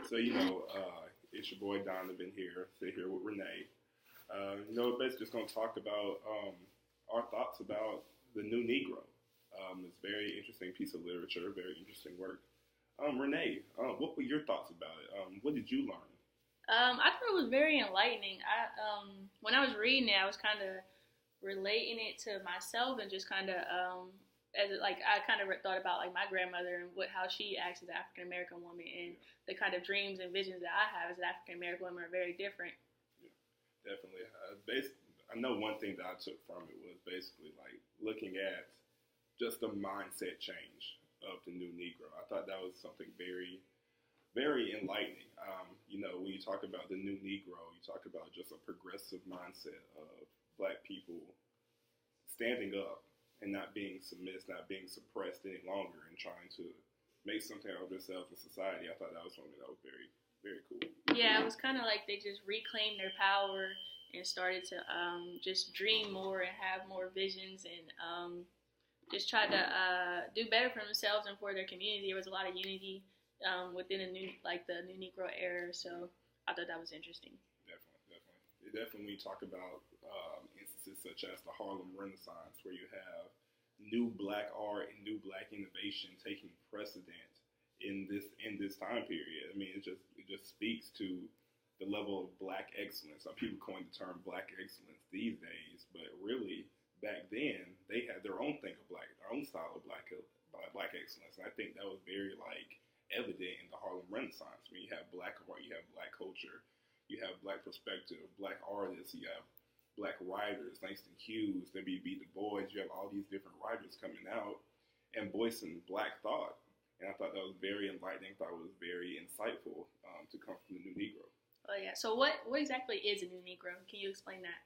So, it's your boy Donovan here, sit here with Renee. We're basically just going to talk about our thoughts about the new Negro. It's a very interesting piece of literature, very interesting work. Renee, what were your thoughts about it? What did you learn? I thought it was very enlightening. When I was reading it, I was kind of relating it to myself and just kind of I kind of thought about like my grandmother and how she acts as an African American woman, and the kind of dreams and visions that I have as an African American woman are very different. Yeah, definitely. I know one thing that I took from it was basically like looking at just the mindset change of the new Negro. I thought that was something very, very enlightening. When you talk about the new Negro, you talk about just a progressive mindset of Black people standing up and not being submissive, not being suppressed any longer, and trying to make something out of themselves in society. I thought that was something that was very, very cool. Yeah, it was kind of like they just reclaimed their power and started to just dream more and have more visions and just try to do better for themselves and for their community. There was a lot of unity within the new Negro era, so I thought that was interesting. Definitely. When you talk about instances such as the Harlem Renaissance, where you have new Black art and new Black innovation taking precedent in this time period. I mean, it just speaks to the level of Black excellence. People coin the term Black excellence these days, but really back then they had their own thing of their own style of Black excellence, and I think that was very evident in the Harlem Renaissance. When you have Black art, you have Black culture, you have Black perspective, Black artists, you have Black writers, Langston Hughes, W.B. Du Bois. You have all these different writers coming out and voicing Black thought. And I thought that was very enlightening. I thought it was very insightful to come from the new Negro. Oh, yeah. So what exactly is a new Negro? Can you explain that?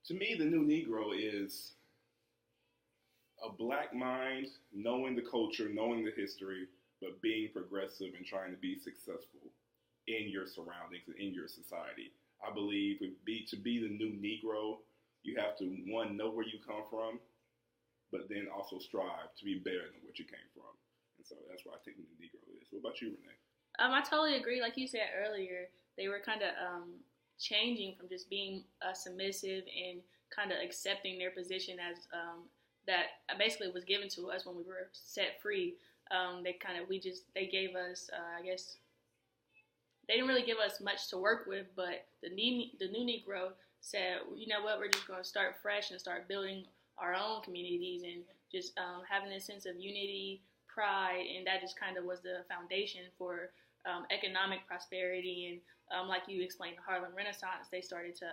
To me, the new Negro is a Black mind, knowing the culture, knowing the history, but being progressive and trying to be successful in your surroundings and in your society. I believe to be the new Negro, you have to, one, know where you come from, but then also strive to be better than what you came from. And so that's what I think the new Negro is. What about you, Renee? I totally agree. Like you said earlier, they were kind of changing from just being submissive and kind of accepting their position as that basically was given to us when we were set free. They gave us, I guess, they didn't really give us much to work with, but the new Negro said, you know what, we're just going to start fresh and start building our own communities and just having this sense of unity, pride, and that just kind of was the foundation for economic prosperity. And like you explained, the Harlem Renaissance, they started to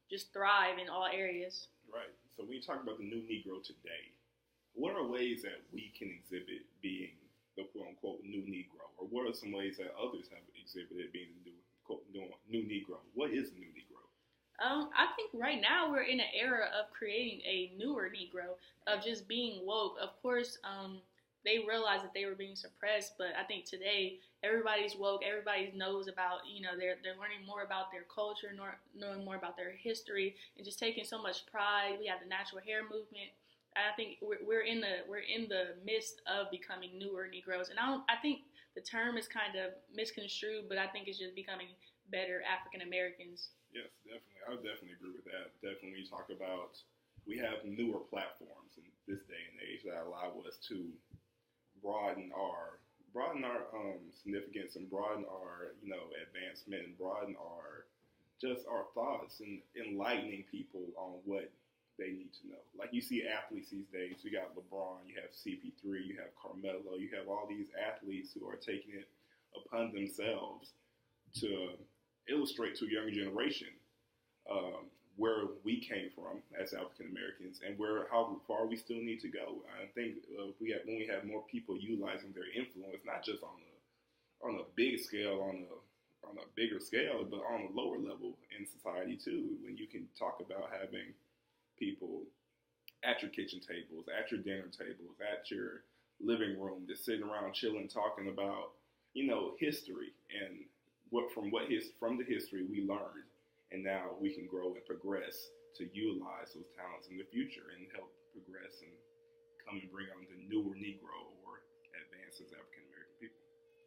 just thrive in all areas. Right. So when you talk about the new Negro today, what are ways that we can exhibit being the quote-unquote new Negro? Or what are some ways that others have exhibited being the new Negro? What is the new Negro? I think right now we're in an era of creating a newer Negro, of just being woke. Of course, they realized that they were being suppressed, but I think today everybody's woke. Everybody knows about, they're learning more about their culture, knowing more about their history, and just taking so much pride. We have the natural hair movement. And I think we're in the midst of becoming newer Negroes, and I think the term is kind of misconstrued, but I think it's just becoming better African Americans. Yes, definitely. I would definitely agree with that. Definitely, when you talk about, we have newer platforms in this day and age that allow us to broaden our significance and broaden our advancement and broaden our thoughts and enlightening people on what they need to know. Like you see athletes these days, you got LeBron, you have CP3, you have Carmelo, you have all these athletes who are taking it upon themselves to illustrate to a younger generation where we came from as African Americans and how far we still need to go. I think when we have more people utilizing their influence, not just on a big scale, on a bigger scale, but on a lower level in society too. When you can talk about having people at your kitchen tables, at your dinner tables, at your living room, just sitting around chilling, talking about, history and from the history we learned, and now we can grow and progress to utilize those talents in the future and help progress and come and bring on the newer Negro or advance as African American people.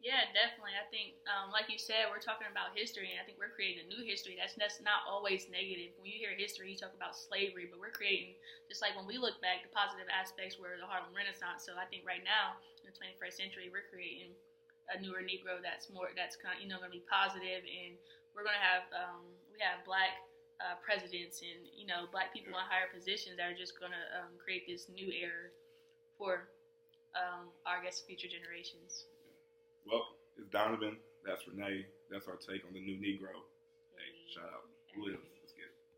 Yeah, definitely. I think, like you said, we're talking about history, and I think we're creating a new history. That's not always negative. When you hear history, you talk about slavery, but we're creating, just like when we look back, the positive aspects were the Harlem Renaissance. So I think right now, in the 21st century, we're creating a newer Negro that's kind of, going to be positive, and we're going to have, we have black presidents and, black people in higher positions that are just going to create this new era for our, I guess, future generations. Well, it's Donovan. That's Renee. That's our take on the new Negro. Hey, shout out. Lives.